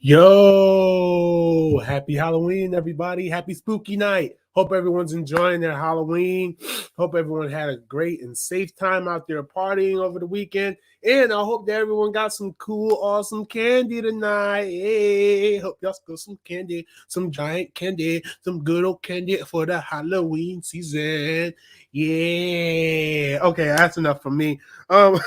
Yo, happy Halloween, everybody. Happy spooky night. Hope everyone's enjoying their Halloween. Hope everyone had a great and safe time out there partying over the weekend. And I hope that everyone got some cool, awesome candy tonight. Hey, hope y'all got some candy, some giant candy, some good old candy for the Halloween season. Yeah. Okay, that's enough from me. Um,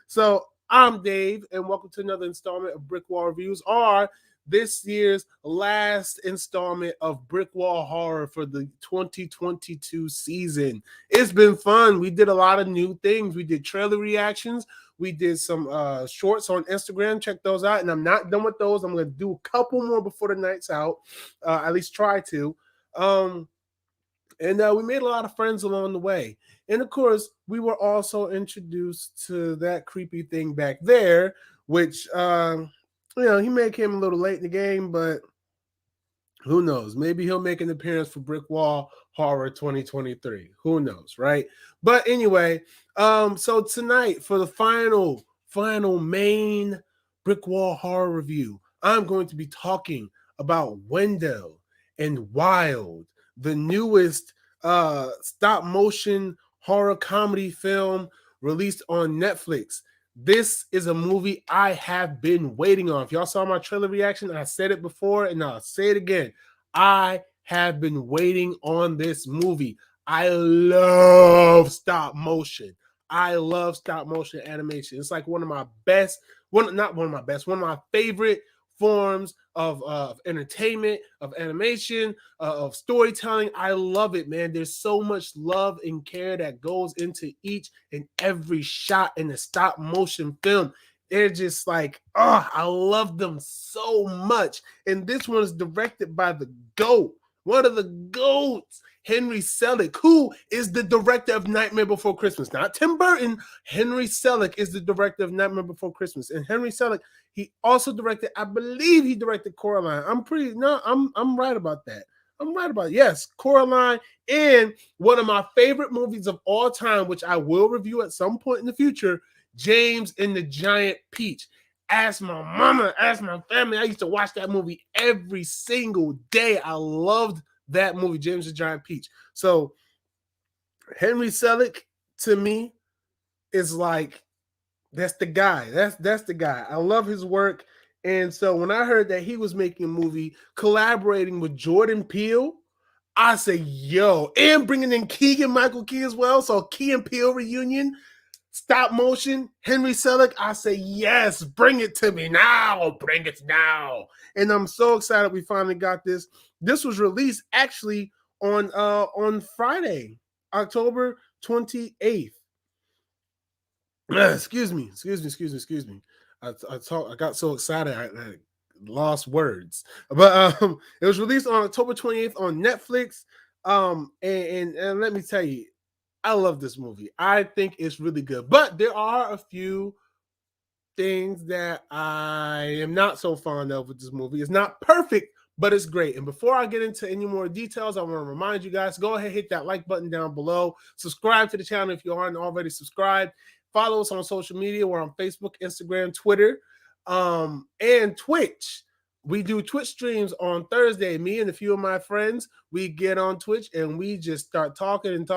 so I'm Dave, and welcome to another installment of BrickWall Reviews, or this year's last installment of BrickWall Horror for the 2022 season. It's been fun. We did a lot of new things. We did trailer reactions. We did some shorts on Instagram. Check those out. And I'm not done with those. I'm going to do a couple more before the night's out, at least try to. And we made a lot of friends along the way. And of course, we were also introduced to that creepy thing back there, which, he may have came a little late in the game, but who knows? Maybe he'll make an appearance for BrickWall Horror 2023. Who knows, right? But anyway, so tonight for the final main BrickWall Horror review, I'm going to be talking about Wendell and Wild, the newest stop motion horror comedy film released on Netflix. This is a movie I have been waiting on. If y'all saw my trailer reaction, I said it before and I'll say it again. I have been waiting on this movie. I love stop motion. I love stop motion animation. It's like one of my favorite forms of entertainment, of animation, of storytelling. I love it, man. There's so much love and care that goes into each and every shot in the stop motion film. They're just like, I love them so much. And this one is directed by the GOAT, one of the GOATs, Henry Selick, who is the director of Nightmare Before Christmas. Not Tim Burton. Henry Selick is the director of Nightmare Before Christmas. And Henry Selick, he also directed, I believe he directed Coraline. I'm right about that. I'm right about it. Yes, Coraline, and one of my favorite movies of all time, which I will review at some point in the future, James and the Giant Peach. Ask my mama, ask my family. I used to watch that movie every single day. I loved that movie, James and the Giant Peach. So Henry Selick, to me, is like, that's the guy. That's the guy. I love his work. And so when I heard that he was making a movie collaborating with Jordan Peele, I say, yo, and bringing in Keegan-Michael Key as well. So Key and Peele reunion, stop motion, Henry Selick. I say, yes, bring it to me now. Bring it now. And I'm so excited we finally got this. This was released actually on Friday, October 28th. Excuse me. I got so excited I lost words. But it was released on October 28th on Netflix. And let me tell you, I love this movie. I think it's really good. But there are a few things that I am not so fond of with this movie. It's not perfect, but it's great. And before I get into any more details, I want to remind you guys, go ahead, hit that like button down below. Subscribe to the channel if you aren't already subscribed. Follow us on social media. We're on Facebook, Instagram, Twitter, and Twitch. We do Twitch streams on Thursday. Me and a few of my friends, we get on Twitch and we just start talking, and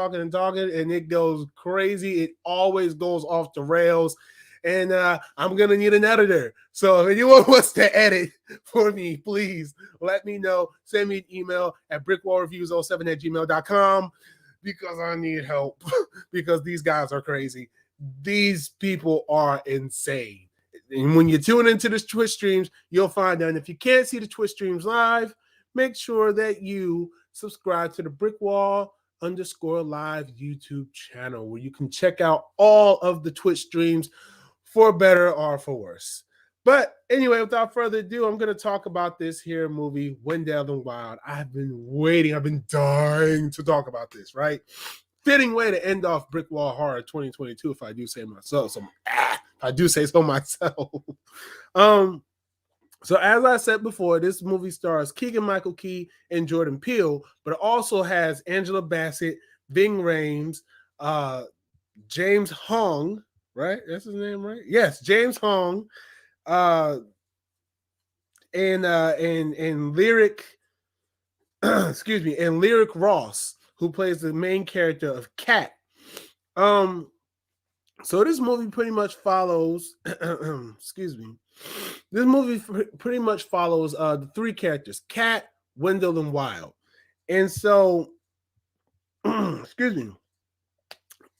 it goes crazy. It always goes off the rails. And I'm going to need an editor. So if anyone wants to edit for me, please let me know. Send me an email at brickwallreviews07@gmail.com because I need help because these guys are crazy. These people are insane. And when you tune into the Twitch streams, you'll find out. And if you can't see the Twitch streams live, make sure that you subscribe to the BrickWall _live YouTube channel where you can check out all of the Twitch streams for better or for worse. But anyway, without further ado, I'm going to talk about this here movie, Wendell and Wild. I've been waiting. I've been dying to talk about this, right? Fitting way to end off BrickWall Horror 2022, if I do say myself. I do say so myself. So as I said before, this movie stars Keegan-Michael Key and Jordan Peele, but it also has Angela Bassett, Ving Rhames, James Hong, right? That's his name, right? Yes, James Hong, and Lyric, excuse me, and Lyric Ross, who plays the main character of Cat. So this movie pretty much follows, excuse me, this movie pretty much follows the three characters, Cat, Wendell, and Wild. And so, excuse me,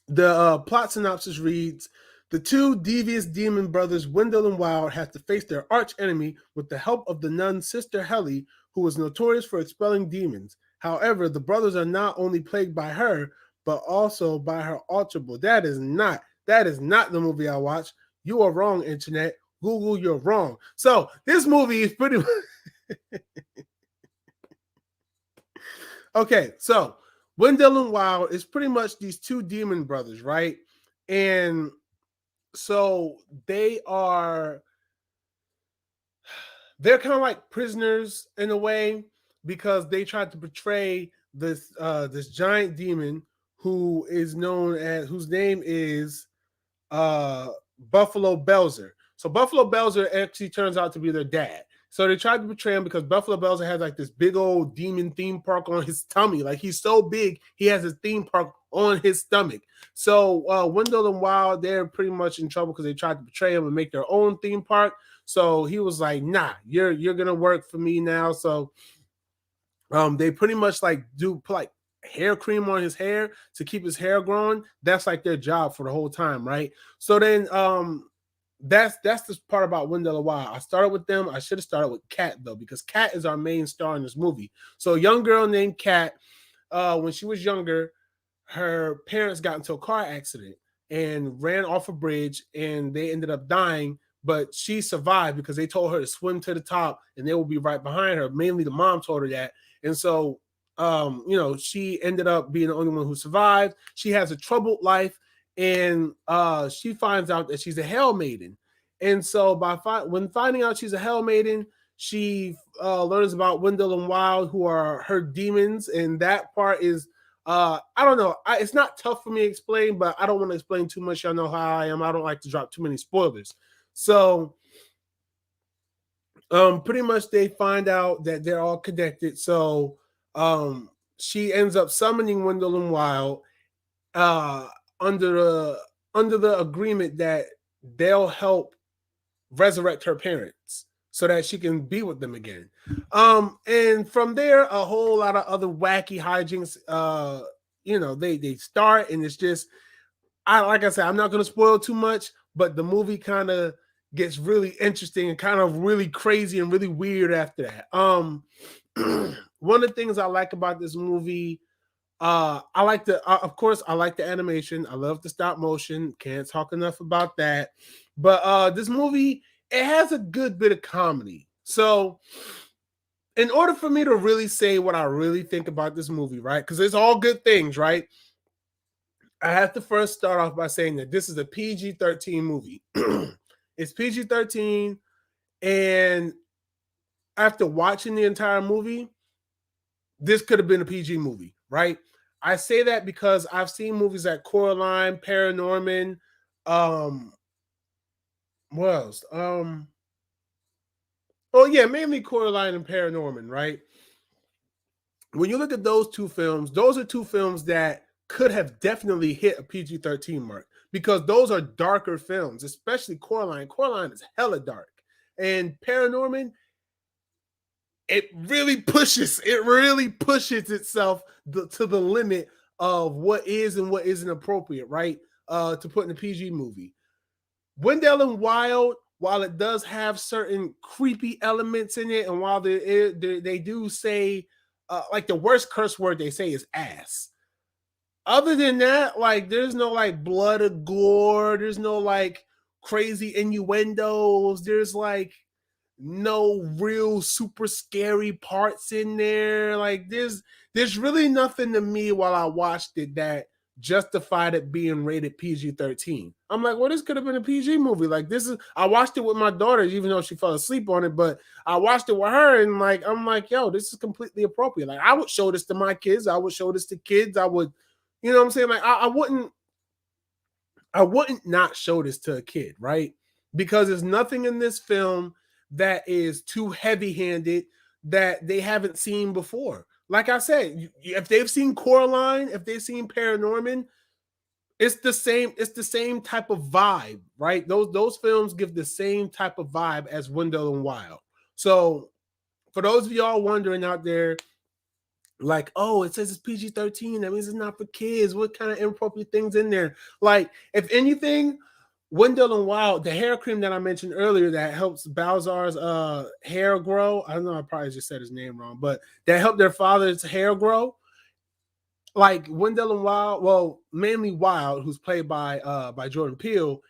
the plot synopsis reads: the two devious demon brothers, Wendell and Wild, have to face their arch enemy with the help of the nun Sister Helly, who is notorious for expelling demons. However, the brothers are not only plagued by her, but also by her altar boy. That is not the movie I watched. You are wrong, internet. Google, you're wrong. So this movie is pretty okay. So Wendell and Wild is pretty much these two demon brothers, right? And so they're kind of like prisoners in a way, because they tried to portray this giant demon whose name is Buffalo Belzer. So Buffalo Belzer actually turns out to be their dad. So they tried to portray him because Buffalo Belzer has like this big old demon theme park on his tummy. Like he's so big, he has his theme park on his stomach. So Wendell and Wild, they're pretty much in trouble because they tried to portray him and make their own theme park. So he was like, "Nah, you're gonna work for me now." So they pretty much like put like hair cream on his hair to keep his hair growing. That's like their job for the whole time, right? So then that's the part about Wendell and Wild. I started with them. I should have started with Cat though, because Cat is our main star in this movie. So a young girl named Cat, when she was younger, her parents got into a car accident and ran off a bridge, and they ended up dying. But she survived because they told her to swim to the top and they will be right behind her. Mainly the mom told her that. And so, she ended up being the only one who survived. She has a troubled life, and she finds out that she's a Hell Maiden. And so, when finding out she's a Hell Maiden, she learns about Wendell and Wild, who are her demons. And that part is, I don't know. It's not tough for me to explain, but I don't want to explain too much. Y'all know how I am. I don't like to drop too many spoilers. So, pretty much they find out that they're all connected. So, she ends up summoning Wendell and Wild under the agreement that they'll help resurrect her parents so that she can be with them again. And from there, a whole lot of other wacky hijinks. They start, and it's just, like I said, I'm not going to spoil too much, but the movie kind of gets really interesting and kind of really crazy and really weird after that. One of the things I like about this movie, I like the animation. I love the stop motion. Can't talk enough about that. But this movie, it has a good bit of comedy. So in order for me to really say what I really think about this movie, right? Because it's all good things, right? I have to first start off by saying that this is a PG-13 movie. It's PG-13, and after watching the entire movie, this could have been a PG movie, right? I say that because I've seen movies like Coraline, Paranorman, what else? Mainly Coraline and Paranorman, right? When you look at those two films, those are two films that could have definitely hit a PG-13 mark, because those are darker films, especially Coraline. Coraline is hella dark. And Paranorman, it really pushes itself to the limit of what is and what isn't appropriate, right? To put in a PG movie. Wendell and Wild, while it does have certain creepy elements in it, and while they do say, like the worst curse word they say is ass. Other than that, like there's no like blood or gore. There's no like crazy innuendos. There's like no real super scary parts in there. Like there's really nothing to me while I watched it that justified it being rated PG-13. I'm like, well, this could have been a PG movie. Like I watched it with my daughter, even though she fell asleep on it, but I watched it with her, and like I'm like, yo, this is completely appropriate. Like I would show this to my kids. I would show this to kids. I would, you know what I'm saying? Like I wouldn't not show this to a kid, right? Because there's nothing in this film that is too heavy-handed that they haven't seen before. Like I said, if they've seen Coraline, if they've seen Paranorman, it's the same type of vibe, right? Those films give the same type of vibe as Wendell and Wild. So for those of y'all wondering out there, like, oh, it says it's PG-13, that means it's not for kids. What kind of inappropriate things in there? Like, if anything, Wendell and Wild, the hair cream that I mentioned earlier that helps Balzar's hair grow. I don't know, I probably just said his name wrong, but that helped their father's hair grow. Like Wendell and Wild, well, mainly Wild, who's played by Jordan Peele,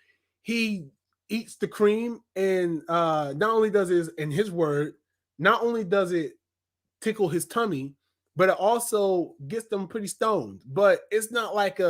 he eats the cream, and not only does it, in his word, not only does it tickle his tummy, but it also gets them pretty stoned. But it's not like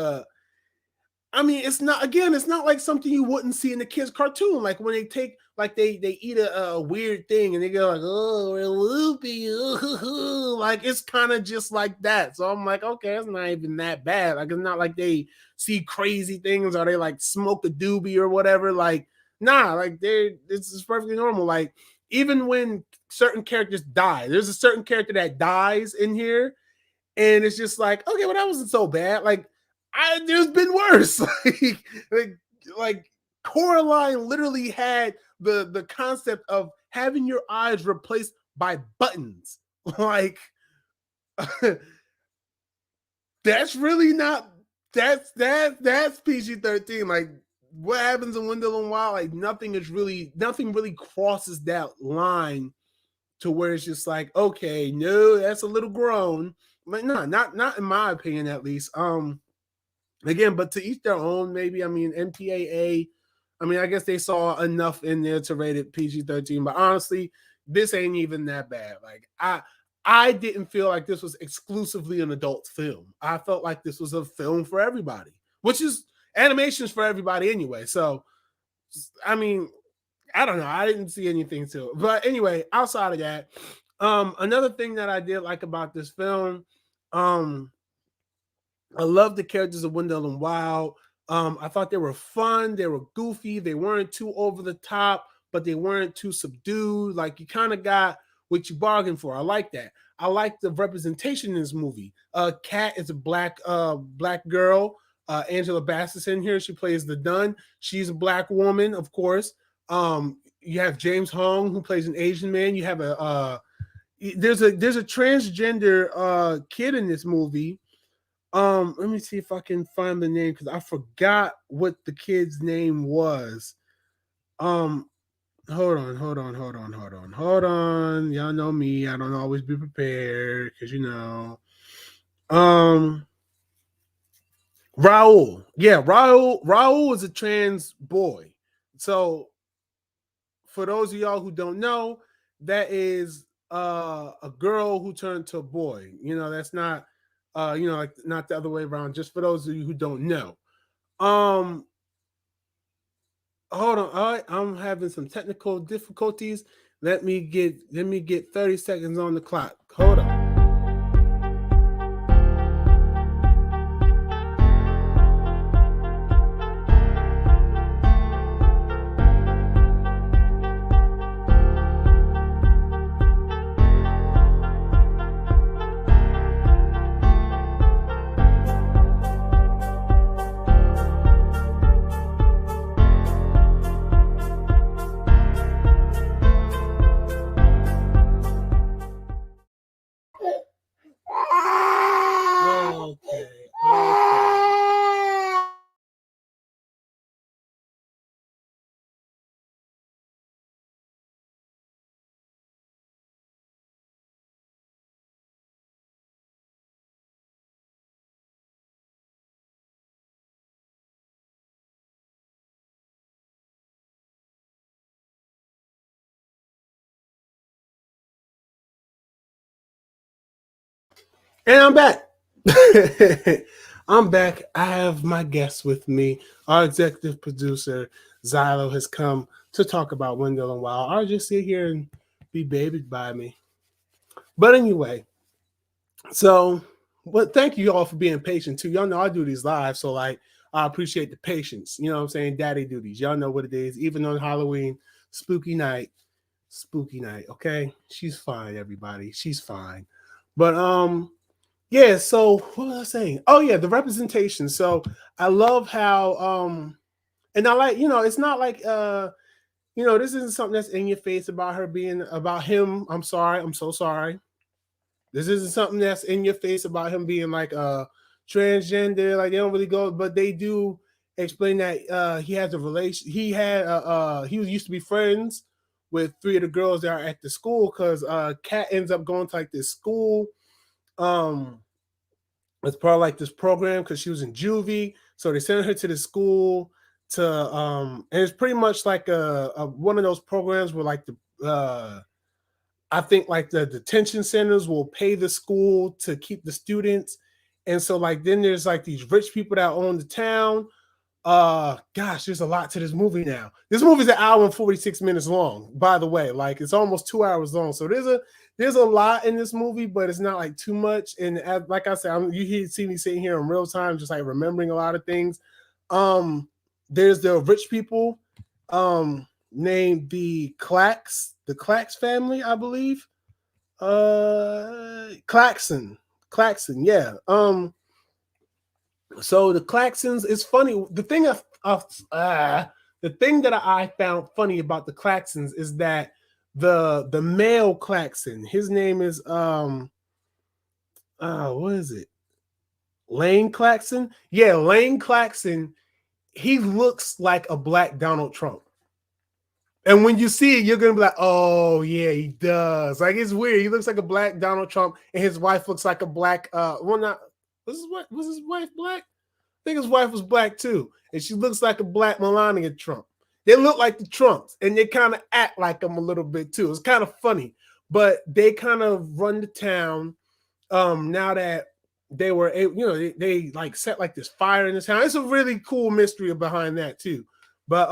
it's not like something you wouldn't see in the kids' cartoon. Like when they take, like they eat a weird thing and they go like, oh, we're loopy. Like it's kind of just like that. So I'm like, okay, it's not even that bad. Like it's not like they see crazy things or they like smoke a doobie or whatever. Like, nah, like this is perfectly normal. Like even when certain characters die, there's a certain character that dies in here, and it's just like, okay, well, that wasn't so bad. Like, there's been worse. like Coraline literally had the concept of having your eyes replaced by buttons. Like, that's really not. That's PG-13. Like, what happens in Wendell and Wild? Like, nothing really crosses that line to where it's just like, okay, no, that's a little grown. Like, no, not in my opinion, at least. Again, but to each their own, maybe. I mean, MPAA, I mean, I guess they saw enough in there to rate it PG-13, but honestly, this ain't even that bad. Like, I didn't feel like this was exclusively an adult film. I felt like this was a film for everybody, which is animations for everybody anyway. So, I mean, I don't know. I didn't see anything to it. But anyway, outside of that, another thing that I did like about this film, I love the characters of Wendell and Wild. I thought they were fun. They were goofy. They weren't too over the top, but they weren't too subdued. Like, you kind of got what you bargained for. I like that. I like the representation in this movie. Kat is a black girl. Angela Bassett's in here. She plays the Nun. She's a black woman, of course. You have James Hong, who plays an Asian man. You have there's a transgender kid in this movie. Let me see if I can find the name, because I forgot what the kid's name was. Hold on. Y'all know me. I don't always be prepared, because Raul. Yeah, Raul is a trans boy. So for those of y'all who don't know, that is a girl who turned to a boy. That's not like not the other way around. Just for those of you who don't know. Hold on. All right, I'm having some technical difficulties. Let me get 30 seconds on the clock. Hold on. And I'm back. I'm back. I have my guest with me. Our executive producer, Xylo, has come to talk about Wendell and Wild. I'll just sit here and be babied by me. But anyway, so thank you all for being patient too. Y'all know I do these live, so like I appreciate the patience. You know what I'm saying? Daddy duties. Y'all know what it is. Even on Halloween, spooky night, spooky night. Okay, she's fine, everybody. She's fine. But yeah. So what was I saying? Oh yeah, the representation. So I love how and I like, it's not like this isn't something that's in your face about her being about him. I'm sorry. I'm so sorry. This isn't something that's in your face about him being like transgender. Like they don't really go, but they do explain that he has a relation. He was used to be friends with three of the girls that are at the school because Kat ends up going to like this school. Um, it's part of like this program because she was in juvie, so they sent her to the school to and it's pretty much like a one of those programs where like the I think like the detention centers will pay the school to keep the students. And so like then there's like these rich people that own the town. Gosh, there's a lot to this movie now. This movie's an hour and 46 minutes long, by the way. Like it's almost 2 hours long. So there's a lot in this movie, but it's not like too much. And like I said, you see me sitting here in real time, just like remembering a lot of things. There's the rich people. Named the Clax family, I believe. Claxon, yeah. So the Claxons is funny. The thing that I found funny about the Claxons is that the male Claxon, his name is what is it? Lane Claxon? Yeah, Lane Claxon. He looks like a black Donald Trump. And when you see it, you're gonna be like, "Oh yeah, he does." Like it's weird. He looks like a black Donald Trump, and his wife looks like a black. Not was his wife black? I think his wife was black too, and she looks like a black Melania Trump. They look like the Trumps, and they kind of act like them a little bit too. It's kind of funny, but they kind of run the town. Now that they were, they like set like this fire in this town. It's a really cool mystery behind that too, but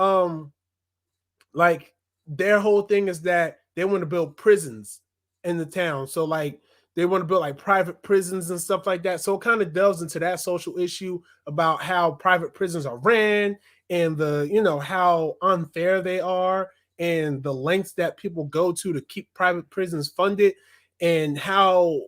like their whole thing is that they want to build prisons in the town. So like they want to build like private prisons and stuff like that. So it kind of delves into that social issue about how private prisons are ran and how unfair they are and the lengths that people go to keep private prisons funded and how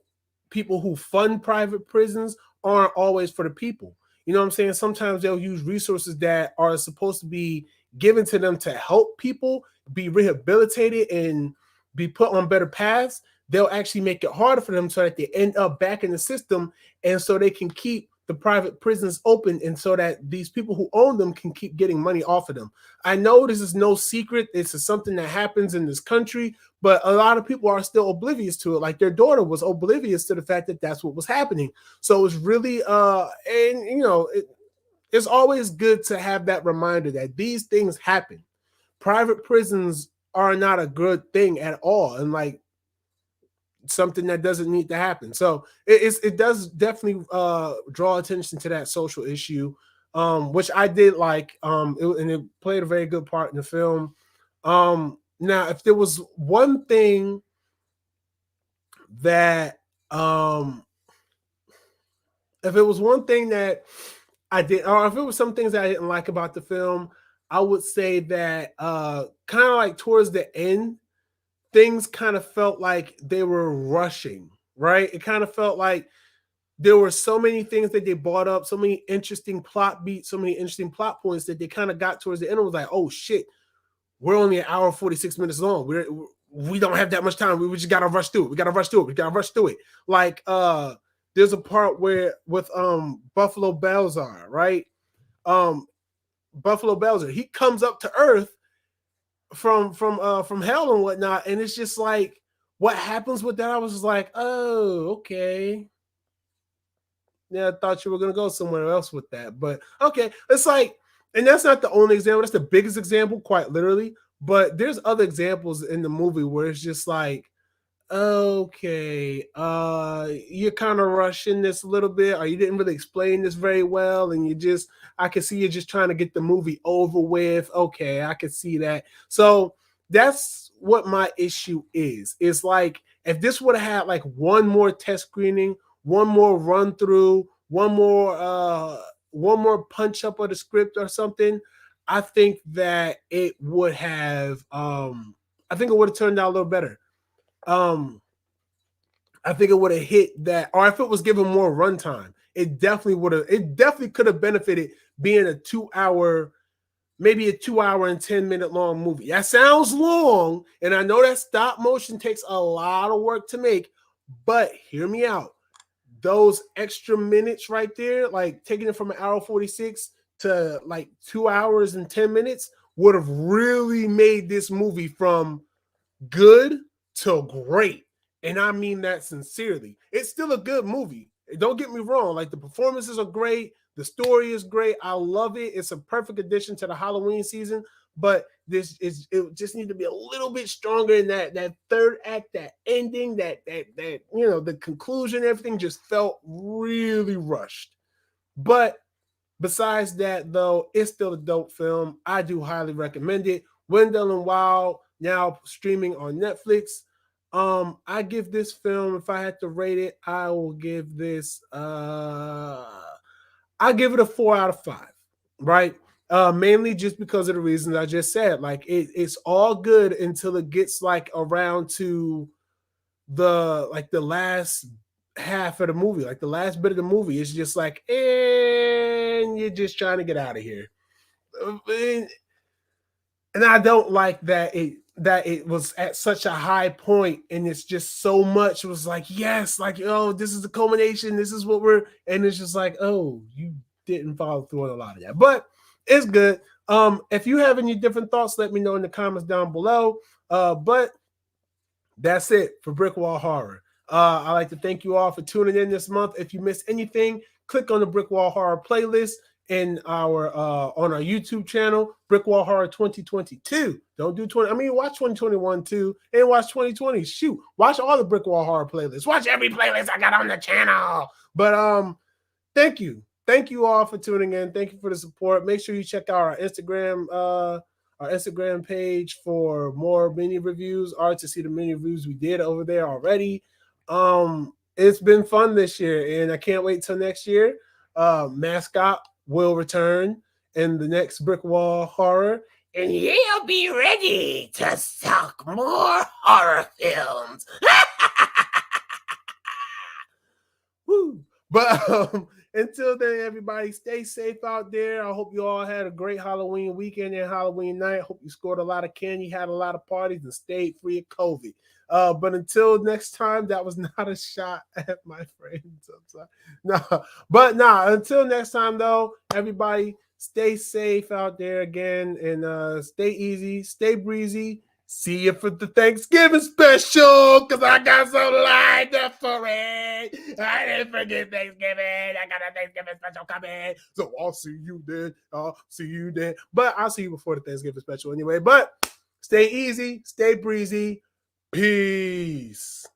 people who fund private prisons aren't always for the people. You know what I'm saying? Sometimes they'll use resources that are supposed to be given to them to help people be rehabilitated and be put on better paths. They'll actually make it harder for them so that they end up back in the system and so they can keep the private prisons open and so that these people who own them can keep getting money off of them. I know this is no secret. This is something that happens in this country, but a lot of people are still oblivious to it. Like their daughter was oblivious to the fact that that's what was happening. So it's really, it's always good to have that reminder that these things happen. Private prisons are not a good thing at all, and like something that doesn't need to happen. So it does definitely draw attention to that social issue, which I did like, and it played a very good part in the film. Now, if there was one thing that if it was one thing that I did, or if it was some things that I didn't like about the film, I would say that kind of like towards the end, things kind of felt like they were rushing, right? It kind of felt like there were so many things that they brought up, so many interesting plot beats, so many interesting plot points that they kind of got towards the end. It was like, oh shit, we're only an hour 46 minutes long. We don't have that much time. We just gotta rush through it. We gotta rush through it. Like there's a part where with Buffalo Belzar, right? Buffalo Belzer, he comes up to Earth from hell and whatnot, and it's just like what happens with that. I was just like, oh, okay. Yeah, I thought you were gonna go somewhere else with that, but okay. It's like, and that's not the only example. That's the biggest example, quite literally. But there's other examples in the movie where it's just like, okay, you're kind of rushing this a little bit, or you didn't really explain this very well, and I can see you're just trying to get the movie over with. Okay, I can see that. So that's what my issue is. It's like if this would have had like one more test screening, one more run through, one more punch up of the script or something, I think that it would have I think it would have turned out a little better. I think it would have hit that, or if it was given more runtime, it definitely would have. It definitely could have benefited being a 2 hour, maybe a 2 hour and 10-minute long movie. That sounds long, and I know that stop motion takes a lot of work to make, but hear me out. Those extra minutes right there, like taking it from an hour 46 to like 2 hours and 10 minutes, would have really made this movie from good to great. And I mean that sincerely. It's still a good movie. Don't get me wrong. Like, the performances are great. The story is great. I love it. It's a perfect addition to the Halloween season. But it just needs to be a little bit stronger in that third act, that ending, that the conclusion, everything just felt really rushed. But besides that, though, it's still a dope film. I do highly recommend it. Wendell and Wild, now streaming on Netflix. I give this film, if I had to rate it, I will give this I give it a 4 out of 5, right? Mainly just because of the reasons I just said. Like, it's all good until it gets like around to the last half of the movie, like the last bit of the movie. It's just like, and you're just trying to get out of here. And I don't like that it was at such a high point, and it's just so much. It was like, yes, like, oh, this is the culmination. This is what and it's just like, oh, you didn't follow through on a lot of that, but it's good. If you have any different thoughts, let me know in the comments down below. But that's it for BrickWall Horror. I'd like to thank you all for tuning in this month. If you missed anything, click on the BrickWall Horror playlist in our on our YouTube channel, BrickWall Horror 2022. Don't do 20. I mean, watch 2021 too, and watch 2020. Shoot, watch all the BrickWall Horror playlists. Watch every playlist I got on the channel. But thank you all for tuning in. Thank you for the support. Make sure you check out our Instagram page for more mini reviews, or to see the mini reviews we did over there already. It's been fun this year, and I can't wait till next year. Mascot will return in the next BrickWall Horror, and he'll be ready to suck more horror films. Woo. But until then, everybody, stay safe out there. I hope you all had a great Halloween weekend and Halloween night. Hope you scored a lot of candy, had a lot of parties, and stayed free of COVID. But until next time, that was not a shot at my friends. I'm sorry. Until next time, though, everybody, stay safe out there again, and stay easy, stay breezy. See you for the Thanksgiving special, because I got so lined up for it. I didn't forget Thanksgiving. I got a Thanksgiving special coming. So I'll see you then. But I'll see you before the Thanksgiving special anyway. But stay easy, stay breezy. Peace.